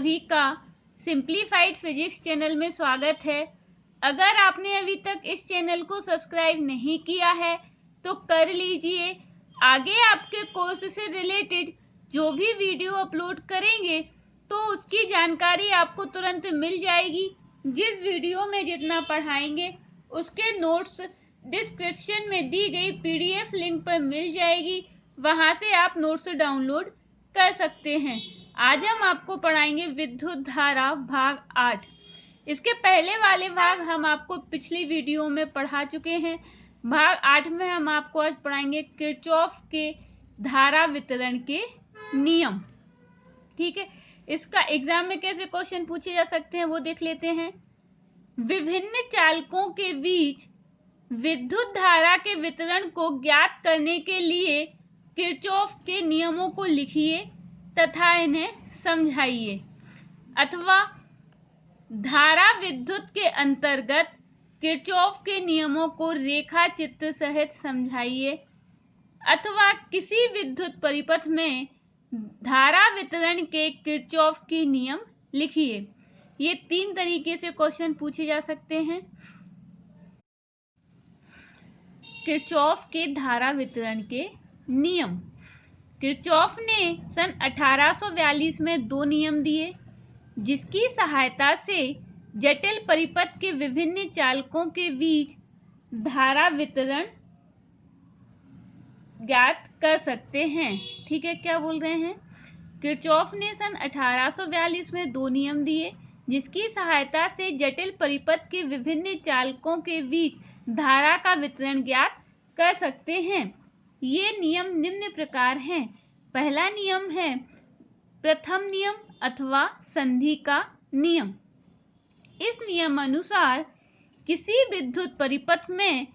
सभी का simplified physics channel में स्वागत है। अगर आपने अभी तक इस चैनल को सब्सक्राइब नहीं किया है तो कर लीजिए। आगे आपके कोर्स से रिलेटेड जो भी वीडियो अपलोड करेंगे तो उसकी जानकारी आपको तुरंत मिल जाएगी। जिस वीडियो में जितना पढ़ाएंगे उसके नोट्स डिस्क्रिप्शन में दी गई पीडीएफ लिंक पर मिल जाएगी, वहां से आप नोट्स डाउनलोड कर सकते हैं। आज हम आपको पढ़ाएंगे विद्युत धारा भाग 8। इसके पहले वाले भाग हम आपको पिछली वीडियो में पढ़ा चुके हैं। भाग 8 में हम आपको आज पढ़ाएंगे किरचॉफ के धारा वितरण के नियम। ठीक है, इसका एग्जाम में कैसे क्वेश्चन पूछे जा सकते हैं वो देख लेते हैं। विभिन्न चालकों के बीच विद्युत धारा के वितरण को ज्ञात करने के लिए किरचॉफ के नियमों को लिखिए तथा इन्हें समझाइए। अथवा धारा विद्युत के अंतर्गत किरचॉफ के नियमों को रेखा चित्र सहित समझाइए। अथवा किसी विद्युत परिपथ में धारा वितरण के किरचॉफ के नियम लिखिए। ये 3 तरीके से क्वेश्चन पूछे जा सकते हैं। किरचॉफ के धारा वितरण के नियम। किरचॉफ ने सन 1842 में 2 नियम दिए जिसकी सहायता से जटिल परिपथ के विभिन्न चालकों के बीच धारा वितरण ज्ञात कर सकते हैं। ठीक है, क्या बोल रहे हैं? किरचॉफ ने सन 1842 में 2 नियम दिए जिसकी सहायता से जटिल परिपथ के विभिन्न चालकों के बीच धारा का वितरण ज्ञात कर सकते हैं। ये नियम निम्न प्रकार हैं। पहला नियम है प्रथम नियम अथवा संधि का नियम। इस नियम अनुसार किसी विद्युत परिपथ में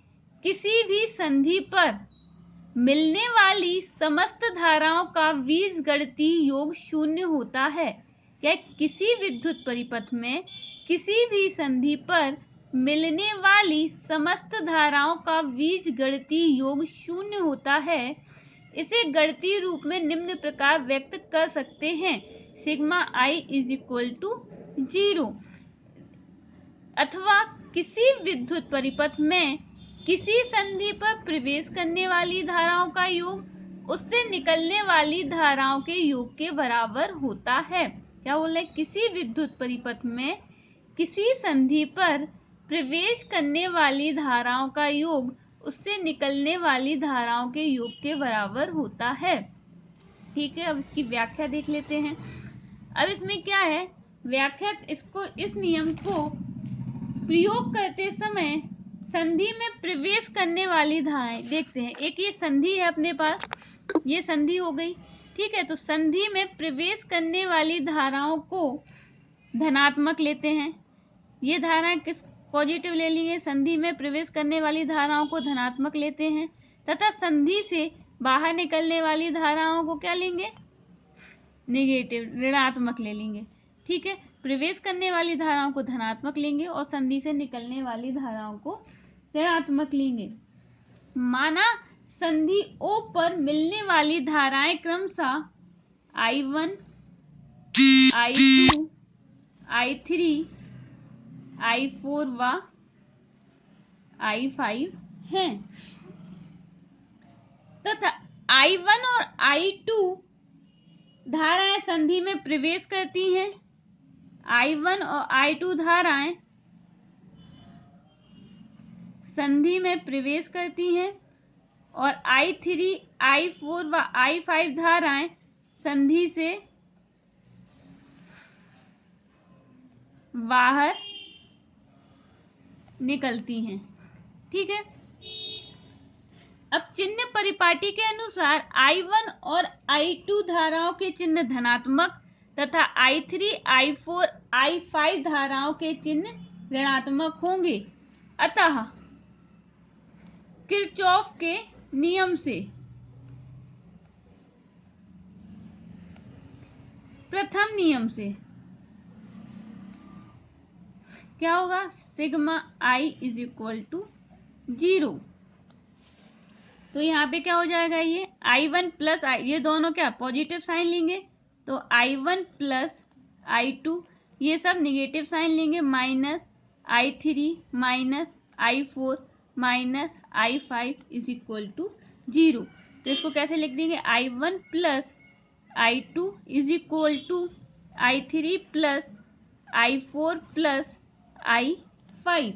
किसी भी संधि पर मिलने वाली समस्त धाराओं का बीजगणितीय योग शून्य होता है। या किसी विद्युत परिपथ में किसी भी संधि पर मिलने वाली समस्त धाराओं का बीजगणितीय योग शून्य होता है। इसे गणितीय रूप में निम्न प्रकार व्यक्त कर सकते हैं। Sigma i is equal to 0। अथवा किसी विद्युत परिपथ में किसी संधि पर प्रवेश करने वाली धाराओं का योग उससे निकलने वाली धाराओं के योग के बराबर होता है। क्या बोल रहे हैं? किसी विद्युत परिपथ में किसी संधि पर प्रवेश करने वाली धाराओं का योग उससे निकलने वाली धाराओं के योग के बराबर होता है। ठीक है, अब इसकी व्याख्या देख लेते हैं। अब इसमें क्या है व्याख्या, इस नियम को प्रयोग करते समय संधि में प्रवेश करने वाली धाराएं देखते हैं। एक ये संधि है अपने पास, ये संधि हो गई। ठीक है, तो संधि में प्रवेश करने वाली धाराओं को धनात्मक लेते हैं। ये धाराएं किस पॉजिटिव ले लेंगे, संधि में प्रवेश करने वाली धाराओं को धनात्मक लेते हैं तथा संधि से बाहर निकलने वाली धाराओं को क्या लेंगे, नेगेटिव ऋणात्मक ले लेंगे। ठीक है, प्रवेश करने वाली धाराओं को धनात्मक लेंगे और संधि से निकलने वाली धाराओं को ऋणात्मक लेंगे। माना संधि O पर मिलने वाली धाराएं क्रमशः I1, I2, I3, I4 व I5 हैं तथा I1 और I2 धाराएं संधि में प्रवेश करती हैं। I1 और I2 धाराएं संधि में प्रवेश करती हैं और I3, I4 व I5 धाराएं संधि से बाहर निकलती हैं। ठीक है, अब चिन्ह परिपाटी के अनुसार I1 और I2 धाराओं के चिन्ह धनात्मक तथा I3, I4, I5 धाराओं के चिन्ह ऋणात्मक होंगे। अतः किरचॉफ के नियम से प्रथम नियम से क्या होगा, sigma i is equal to 0। तो यहाँ पे क्या हो जाएगा, ये I1 प्लस ये दोनों क्या पॉजिटिव साइन लेंगे, तो I1 प्लस I2, ये सब नेगेटिव साइन लेंगे, minus I3 minus I4 minus I5 is equal to 0। तो इसको कैसे लिख देंगे, I1 plus I2 is equal to I3 plus I4 plus I5।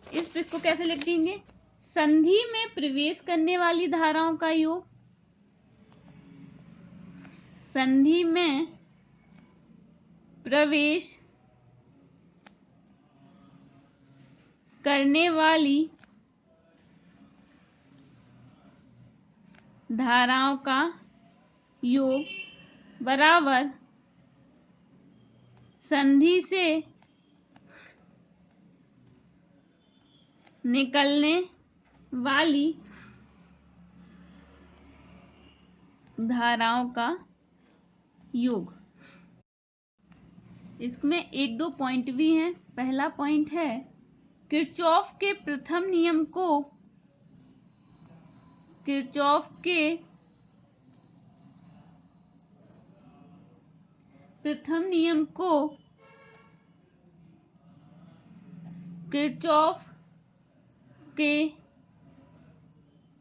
इस ट्रिक को कैसे लिख देंगे, संधि में प्रवेश करने वाली धाराओं का योग, संधि में प्रवेश करने वाली धाराओं का योग बराबर संधि से निकलने वाली धाराओं का योग। इसमें एक दो पॉइंट भी हैं। पहला पॉइंट है किरचॉफ के प्रथम नियम को, किरचॉफ के प्रथम नियम को किरचॉफ के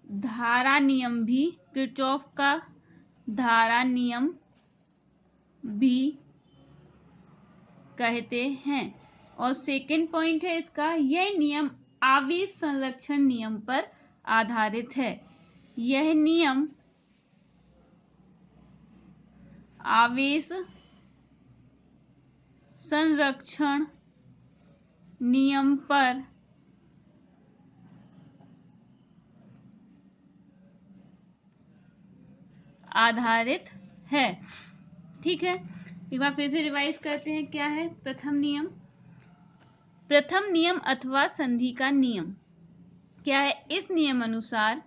धारा नियम भी, किरचॉफ का धारा नियम भी कहते हैं। और सेकंड पॉइंट है इसका, यह नियम आवेश संरक्षण नियम पर आधारित है। यह नियम आवेश संरक्षण नियम पर आधारित है। ठीक है, एक बार फिर से रिवाइज करते हैं। क्या है प्रथम नियम, प्रथम नियम अथवा संधि का नियम क्या है, इस नियम अनुसार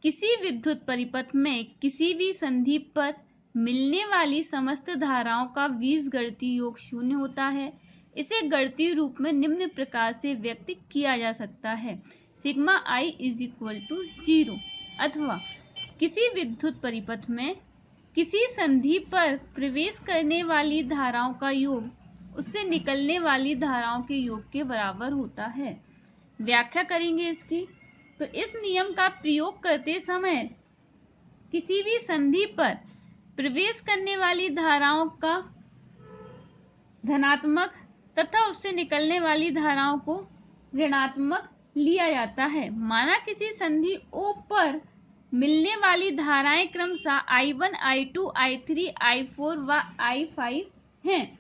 किसी विद्युत परिपथ में किसी भी संधि पर मिलने वाली समस्त धाराओं का बीजगणितीय योग शून्य होता है। इसे गणितीय रूप में निम्न प्रकार से व्यक्त किया जा सकता है, sigma I is equal to 0, अथवा किसी विद्युत परिपथ में किसी संधि पर प्रवेश करने वाली धाराओं का योग उससे निकलने वाली धाराओं के योग के बराबर होता है। व्याख्या करेंगे इसकी। तो इस नियम का प्रयोग करते समय किसी भी संधि पर प्रवेश करने वाली धाराओं का धनात्मक तथा उससे निकलने वाली धाराओं को ऋणात्मक लिया जाता है। माना किसी संधि O पर मिलने वाली धाराएं क्रमशः I1, I2, I3, I4 व I5 हैं।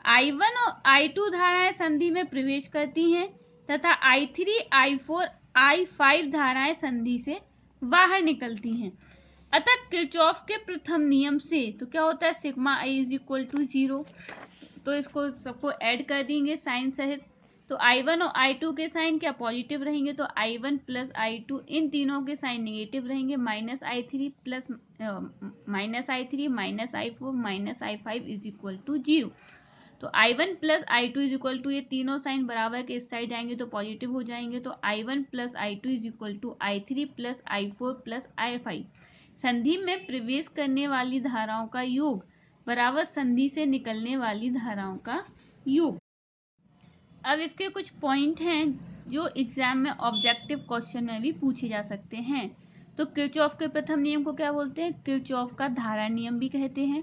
I1 और I2 धाराएं संधि में प्रवेश करती हैं तथा I3, I4, I5 धाराएं संधि से बाहर निकलती हैं। अतः किरचॉफ के प्रथम नियम से तो क्या होता है, sigma I is equal to 0। तो इसको सबको ऐड कर देंगे साइन सहित। तो I1 और I2 के साइन क्या पॉजिटिव रहेंगे, तो I1 प्लस I2, इन तीनों के साइन नेगेटिव रहेंगे, minus I3 plus minus I3 minus I4 minus I5 is equal to 0। तो I1 plus I2 is equal to, ये तीनों साइन बराबर के इस साइड आएंगे तो पॉजिटिव हो जाएंगे। तो I1 plus I2 is equal to I3 plus I4 plus I5। संधि में प्रवेश करने वाली धाराओं का योग बराबर संधि से निकलने वाली धाराओं का योग। अब इसके कुछ पॉइंट हैं जो एग्जाम में ऑब्जेक्टिव क्वेश्चन में भी पूछे जा सकते हैं। तो किरचॉफ के प्रथम नियम को क्या बोलते हैं, किरचॉफ का धारा नियम भी कहते हैं।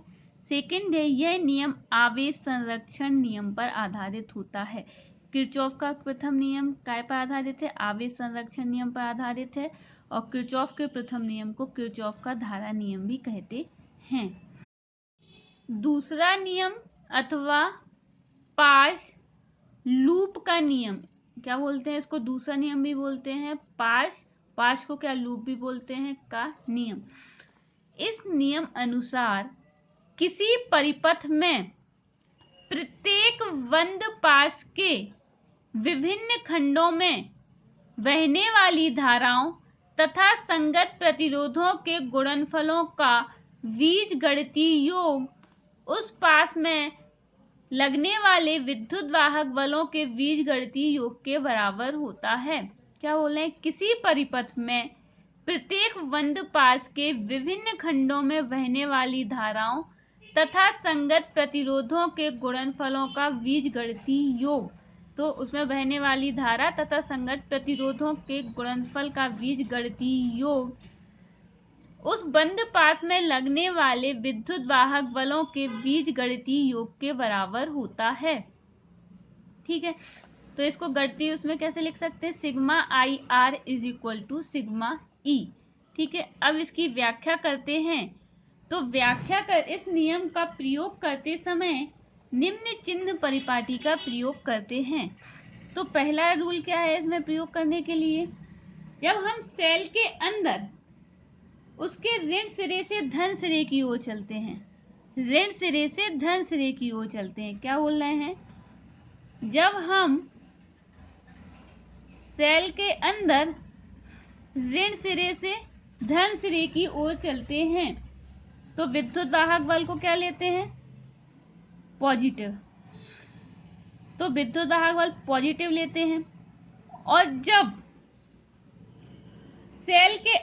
सेकंड है, यह नियम आवेश संरक्षण नियम पर आधारित होता है। किरचॉफ का प्रथम नियम काय पर आधारित है, आवेश संरक्षण नियम पर आधारित है। और किरचॉफ के प्रथम नियम को किरचॉफ का धारा नियम भी कहते हैं। दूसरा नियम अथवा पार्श लूप का नियम क्या बोलते हैं, इसको दूसरा नियम भी बोलते हैं, पार्श को क्या लूप भी बोलते हैं, का नियम। इस नियम अनुसार किसी परिपथ में प्रत्येक बंद पार्श के विभिन्न खंडों में बहने वाली धाराओं तथा संगत प्रतिरोधों के गुणनफलों का बीजगणितीय योग उस पार्श में लगने वाले विद्युत वाहक बलों के बीजगणितीय योग के बराबर होता है। क्या बोले, किसी परिपथ में प्रत्येक बंद पार्श के विभिन्न खंडों में बहने वाली धाराओं तथा संगत प्रतिरोधों के गुणनफलों का बीजगणितीय योग। तो उसमें बहने वाली धारा तथा संगत प्रतिरोधों के गुणनफल का बीजगणितीय योग उस बंद पास में लगने वाले विद्युत वाहक बलों के बीजगणितीय योग के बराबर होता है। ठीक है, तो इसको गणितीय उसमें कैसे लिख सकते हैं, sigma I R is equal to sigma E. ठीक है, अब इसकी व्याख्या करते हैं। तो व्याख्या कर इस नियम का प्रयोग करते समय निम्न चिन्ह परिपाटी का प्रयोग करते हैं। तो पहला रूल क्या है इसमें प्रयोग करने के लिए, जब हम सेल के अंदर उसके ऋण सिरे से धन सिरे की ओर चलते हैं, ऋण सिरे से धन सिरे की ओर चलते हैं, क्या बोल रहे हैं, जब हम सेल के अंदर ऋण सिरे से धन सिरे की ओर चलते हैं तो विद्युत वाहक बल को क्या लेते हैं, पॉजिटिव। तो विद्युत वाहक बल पॉजिटिव लेते हैं। और जब सेल के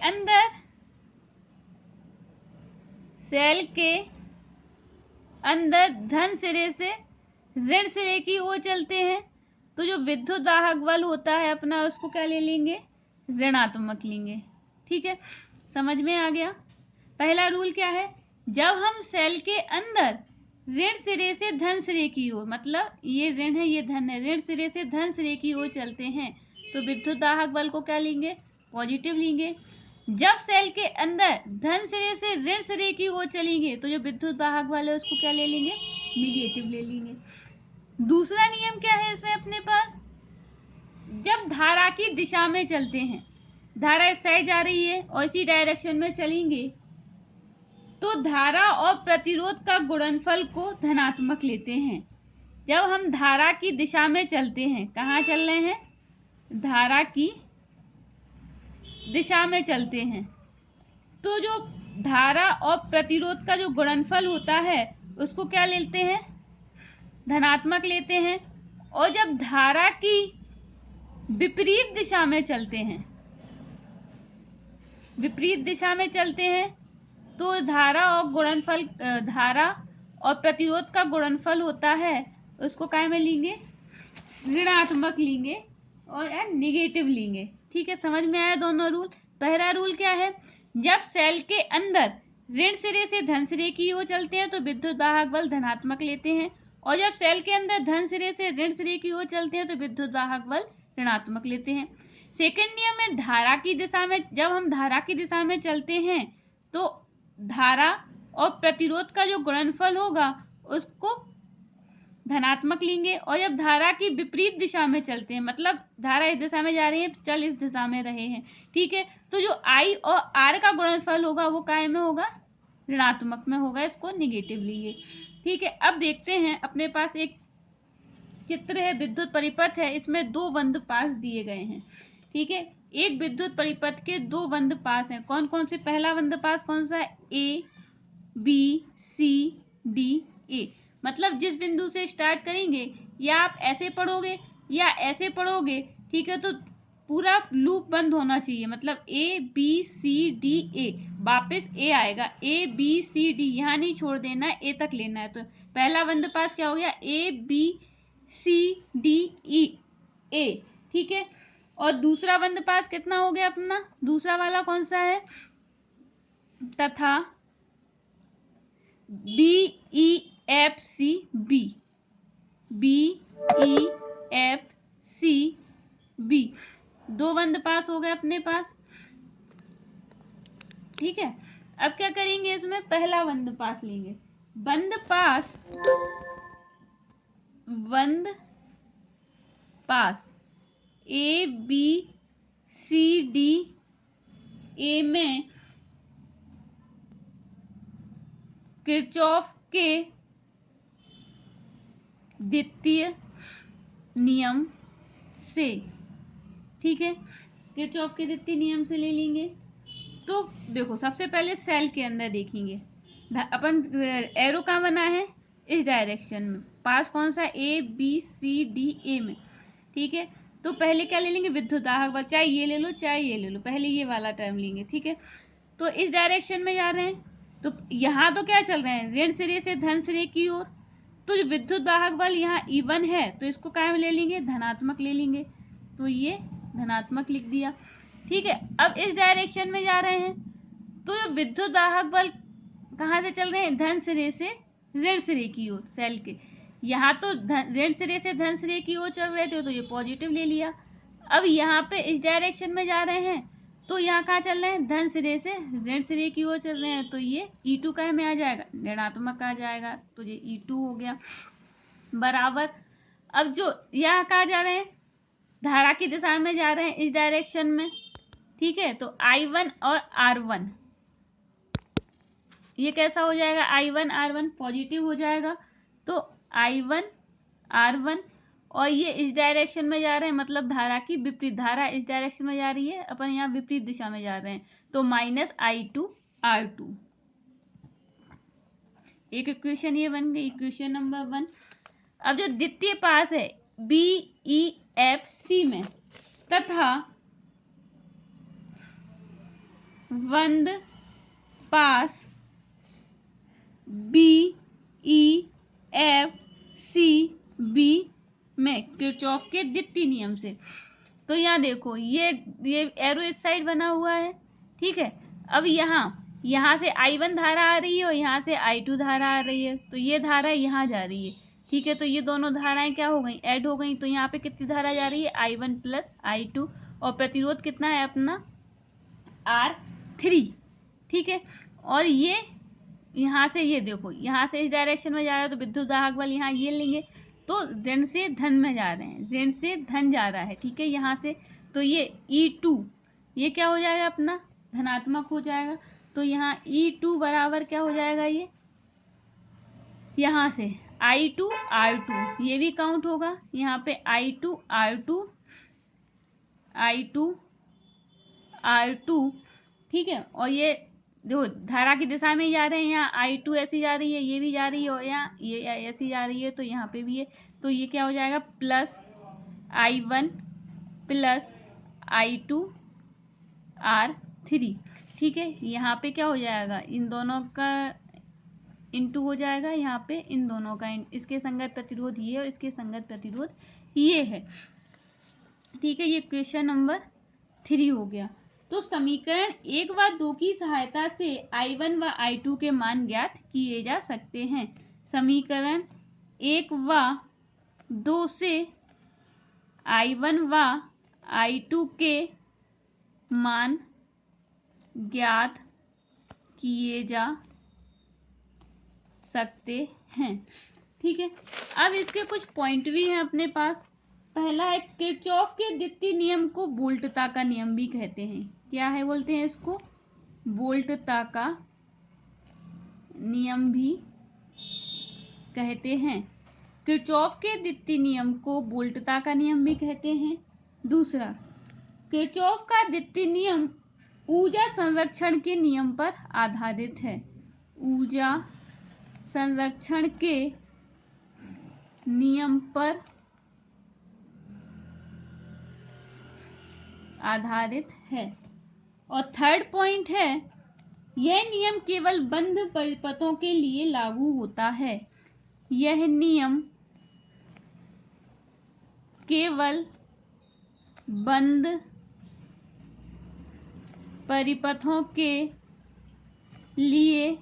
अंदर धन सिरे से ऋण सिरे की ओर चलते हैं तो जो विद्युत वाहक बल होता है अपना उसको क्या ले लेंगे, ऋणात्मक लेंगे। ठीक है, समझ में आ गया। पहला रूल क्या है, जब हम सेल के अंदर ऋण सिरे से धन सिरे की ओर, मतलब ये ऋण है ये धन है, ऋण सिरे से धन सिरे की ओर चलते हैं तो विद्युत वाहक बल को क्या लेंगे, पॉजिटिव लेंगे। जब सेल के अंदर धन सिरे से ऋण सिरे की ओर चलेंगे तो जो विद्युत वाहक बल है उसको क्या ले लेंगे, निगेटिव ले लेंगे। दूसरा नियम क्या है इसमें अपने पास, जब धारा की दिशा में चलते हैं, धारा इस साइड जा रही है और इसी डायरेक्शन में चलेंगे तो धारा और प्रतिरोध का गुणनफल को धनात्मक लेते हैं। जब हम धारा की दिशा में चलते हैं, कहाँ चल रहे हैं, धारा की दिशा में चलते हैं तो जो धारा और प्रतिरोध का जो गुणनफल होता है उसको क्या लेते हैं, धनात्मक लेते हैं। और जब धारा की विपरीत दिशा में चलते हैं, विपरीत दिशा में चलते हैं तो धारा और प्रतिरोध का गुणनफल होता है उसको काय में लेंगे, ऋणात्मक लेंगे और निगेटिव लेंगे। ठीक है, समझ में आया दोनों रूल। पहला रूल क्या है, जब सेल के अंदर ऋण सिरे से धन सिरे की ओर चलते हैं तो विद्युत वाहक बल धनात्मक लेते हैं और जब सेल के अंदर धन सिरे से ऋण सिरे की ओर चलते हैं तो विद्युत वाहक बल ऋणात्मक लेते हैं। सेकंड नियम है धारा की दिशा में, जब हम धारा की दिशा में चलते हैं तो धारा और प्रतिरोध का जो गुणनफल होगा उसको धनात्मक लेंगे और जब धारा की विपरीत दिशा में चलते हैं, मतलब धारा इस दिशा में जा रही है चल इस दिशा में रहे हैं, ठीक है, तो जो आई और आर का गुणनफल होगा वो काय में होगा, ऋणात्मक में होगा, इसको निगेटिव लिए। ठीक है, अब देखते हैं अपने पास एक चित्र है, विद्युत परिपथ है, इसमें दो बंद पास दिए गए हैं। ठीक है, एक विद्युत परिपथ के दो बंद पास हैं, कौन कौन से, पहला बंद पास कौन सा है, A B C D A, मतलब जिस बिंदु से स्टार्ट करेंगे या आप ऐसे पढ़ोगे या ऐसे पढ़ोगे, ठीक है, तो पूरा लूप बंद होना चाहिए, मतलब A B C D A, वापस ए आएगा, ए बी सी डी, यहाँ नहीं छोड़ देना, ए तक लेना है। तो पहला बंद पास क्या हो गया, A B C D E ए। ठीक है, और दूसरा बंद पास कितना हो गया अपना, दूसरा वाला कौन सा है, तथा B E F C B, B E F C B, दो बंद पास हो गए अपने पास। ठीक है, अब क्या करेंगे, इसमें पहला बंद पास लेंगे, बंद पास A B C D A में किरचॉफ के द्वितीय नियम से, ठीक है, किरचॉफ के द्वितीय नियम से ले लेंगे। तो देखो सबसे पहले सेल के अंदर देखेंगे, अपन एरो कहाँ बना है, इस डायरेक्शन में, पास कौन सा, A B C D A में। ठीक है, तो पहले क्या ले लेंगे, विद्युत वाहक बल, चाहे ये ले लो चाहे ये ले लो, पहले ये वाला टर्म लेंगे। ठीक है, तो इस डायरेक्शन में जा रहे हैं तो यहाँ तो क्या चल रहे हैं, ऋण सिरे से धन सिरे की ओर। तो जो विद्युत वाहक बल यहाँ E1 है तो इसको क्या में ले लेंगे, धनात्मक ले लेंगे, तो ये धनात्मक लिख दिया। ठीक है, अब इस डायरेक्शन में जा रहे हैं तो जो विद्युत वाहक बल कहाँ से चल रहे हैं, धन सिरे से ऋण सिरे की ओर सेल के। यहाँ तो ऋण सिरे से धन सिरे की ओर चल रहे थे तो ये पॉजिटिव ले लिया। अब यहाँ पे इस डायरेक्शन में जा रहे हैं तो यहाँ कहाँ चल रहे हैं, धन सिरे से ऋण सिरे की ओर चल रहे हैं, तो ये E2 का में आ जाएगा, ऋणात्मक आ जाएगा, तो ये E2 हो गया बराबर। अब जो यहाँ कहाँ जा रहे हैं, धारा की दिशा में जा रहे हैं इस डायरेक्शन में। ठीक है, तो I1 और R1 ये कैसा हो जाएगा, I1 R1 पॉजिटिव हो जाएगा, तो I1 R1, और ये इस डायरेक्शन में जा रहे हैं, मतलब धारा की विपरीत, धारा इस डायरेक्शन में जा रही है, अपन यहाँ विपरीत दिशा में जा रहे हैं, तो -I2 R2। एक इक्वेशन ये बन गई, इक्वेशन नंबर 1। अब जो द्वितीय पास है BEFC में तथा बंद पास BEFCB में किरचॉफ के द्वितीय नियम से, तो यहाँ देखो ये एरो इस साइड बना हुआ है। ठीक है, अब यहाँ से I1 धारा आ रही है और यहाँ से I2 धारा आ रही है, तो ये धारा यहाँ जा रही है। ठीक है, तो ये दोनों धाराएं क्या हो गई, ऐड हो गई, तो यहाँ पे कितनी धारा जा रही है, I1 प्लस I2, और प्रतिरोध कितना है अपना R3। ठीक है, और ये यहाँ से ये देखो, यहाँ से इस डायरेक्शन में जा रहा है तो विद्युत वाहक बल यहाँ ये लेंगे, तो ऋण से धन में जा रहे हैं, ऋण से धन जा रहा है। ठीक है, यहाँ से तो ये E2 ये क्या हो जाएगा अपना, धनात्मक हो जाएगा, तो यहाँ E2 बराबर क्या हो जाएगा, ये यहाँ से I2 R2 ये भी काउंट होगा, यहाँ पे I2 R2। ठीक है, और ये जो धारा की दिशा में जा रहे हैं, यहाँ I2 ऐसी जा रही है, ये भी जा रही है, और यहाँ ये ऐसी जा रही है, तो यहाँ पे भी है, तो ये क्या हो जाएगा, plus I1 plus I2 R3। ठीक है, यहाँ पे क्या हो जाएगा, इन दोनों का इंटू हो जाएगा, यहाँ पे इन दोनों का, इसके संगत प्रतिरोध ये और इसके संगत प्रतिरोध ये है। ठीक है, ये क्वेश्चन नंबर 3 हो गया। तो समीकरण 1 व 2 की सहायता से I1 व I2 के मान ज्ञात किए जा सकते हैं। समीकरण 1 व 2 से I1 व I2 के मान ज्ञात किए जा सकते हैं। ठीक है, अब इसके कुछ पॉइंट भी हैं अपने पास। पहला है, किरचॉफ के द्वितीय नियम को वोल्टता का नियम भी कहते हैं। क्या है बोलते हैं इसको, वोल्टता का नियम भी कहते हैं। किरचॉफ के द्वितीय नियम को वोल्टता का नियम भी कहते हैं। दूसरा, किरचॉफ का द्वितीय नियम ऊर्जा संरक्षण के नियम पर आधारित है। ऊर्जा संरक्षण के नियम पर आधारित है। और थर्ड पॉइंट है, यह नियम केवल बंद परिपथों के लिए लागू होता है। यह नियम केवल बंद परिपथों के लिए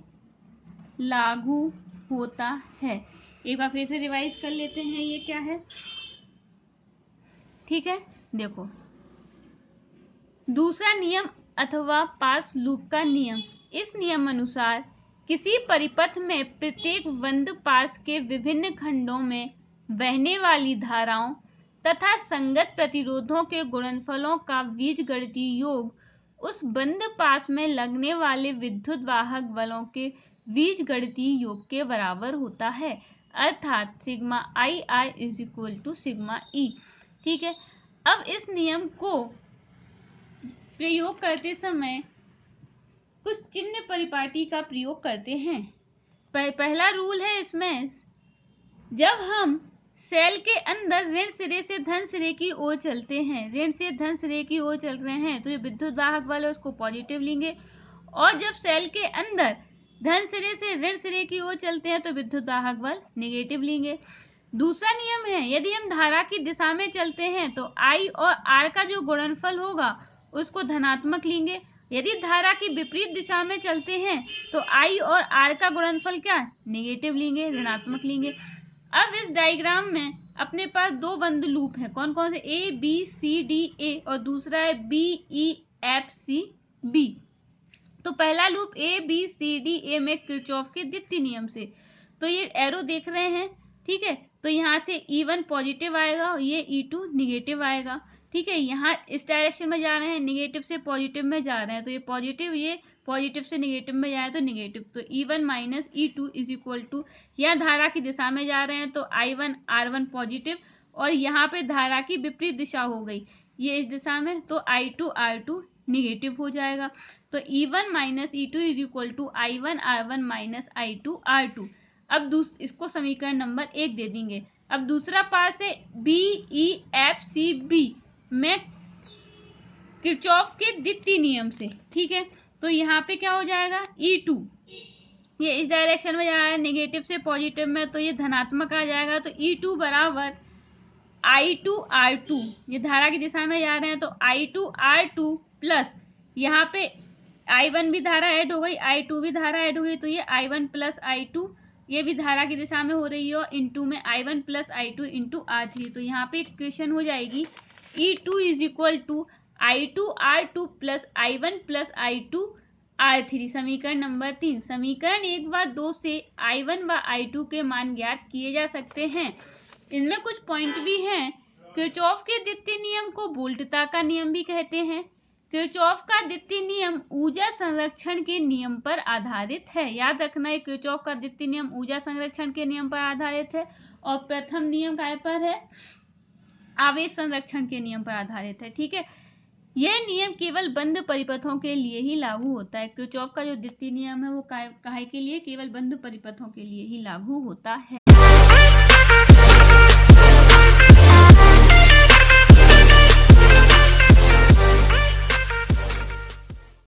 लागू होता है। एक बार फिर से रिवाइज कर लेते हैं, ये क्या है। ठीक है, देखो, दूसरा नियम अथवा पास लूप का नियम। इस नियम अनुसार किसी परिपथ में प्रत्येक बंद पास के विभिन्न खंडों में बहने वाली धाराओं तथा संगत प्रतिरोधों के गुणनफलों का बीजगणितीय योग उस बंद पास में लगने वाले विद्युत वाहक बलों के बीजगणितीय योग के बराबर होता है, अर्थात sigma II is equal to sigma E। ठीक है, अब इस नियम को प्रयोग करते समय कुछ चिन्ह परिपाटी का प्रयोग करते हैं। पहला रूल है इसमें, जब हम सेल के अंदर ऋण सिरे से धन सिरे की ओर चलते हैं, ऋण से धन सिरे की ओर चल रहे हैं, तो जो विद्युत वाहक बल है उसको पॉजिटिव लेंगे, और जब सेल के अंदर धन सिरे से ऋण सिरे की ओर चलते हैं तो विद्युत वाहक बल नेगेटिव लेंगे। दूसरा नियम है, यदि हम धारा की दिशा में चलते हैं तो I और R का जो गुणनफल होगा उसको धनात्मक लेंगे। यदि धारा की विपरीत दिशा में चलते हैं तो I और R का गुणनफल क्या नेगेटिव लेंगे, ऋणात्मक लेंगे। अब इस डायग्राम में अपने पास दो बंद लूप हैं, कौन कौन से, A B C D A और दूसरा है B E F C B। तो पहला loop A B C D A में किरचॉफ के द्वितीय नियम से, तो ये एरो देख रहे हैं, ठीक है। तो यहाँ से E1 पॉजिटिव आएगा और ये E2 निगेटिव आएगा, ठीक है। यहाँ इस डायरेक्शन में जा रहे हैं, निगेटिव से पॉजिटिव में जा रहे हैं, तो ये पॉजिटिव से निगेटिव में जाए तो निगेटिव, तो E1 minus E2 is equal to, यहाँ धारा की दिशा में जा रहे हैं तो I1 R1 पॉजिटिव, और यहाँ पे धारा की विपरीत दिशा हो गई, ये इस दिशा में, तो I2 R2 निगेटिव हो जाएगा। तो E1 minus E2 is equal to I1 R1 minus I2 R2। अब इसको समीकरण नंबर 1 दे देंगे। अब दूसरा पार्ट है B E F C B में किरचॉफ के द्वितीय नियम से, ठीक है। तो यहाँ पे क्या हो जाएगा, E2 ये इस डायरेक्शन में जा रहा है, नेगेटिव से पॉजिटिव में, तो ये धनात्मक आ जाएगा। तो E2 बराबर I2 R2, ये धारा की दिशा में जा रहे हैं तो I2 R2 प्लस यहाँ पे I1 भी धारा ऐड हो गई, I2 भी धारा ऐड हो गई, तो ये I1 प्लस I2, ये भी धारा की दिशा में हो रही है, और इंटू में I1 plus I2 into R3। तो यहाँ पे इक्वेशन हो जाएगी E2 is equal to I2 R2 plus I1 plus I2 R3। समीकरण नंबर 3। समीकरण 1 व 2 से I1 व I2 के मान ज्ञात किए जा सकते हैं। इनमें कुछ पॉइंट भी हैं। किरचॉफ के द्वितीय नियम को वोल्टता का नियम भी कहते हैं। किरचॉफ का द्वितीय नियम ऊर्जा संरक्षण के नियम पर आधारित है, याद रखना है, किरचॉफ का द्वितीय नियम ऊर्जा संरक्षण के नियम पर आधारित है, और प्रथम नियम काय पर है, आवेश संरक्षण के नियम पर आधारित है, ठीक है। यह नियम केवल बंद परिपथों के लिए ही लागू होता है। किरचॉफ का जो द्वितीय नियम है वो काहे के लिए, केवल बंद परिपथों के लिए ही लागू होता है।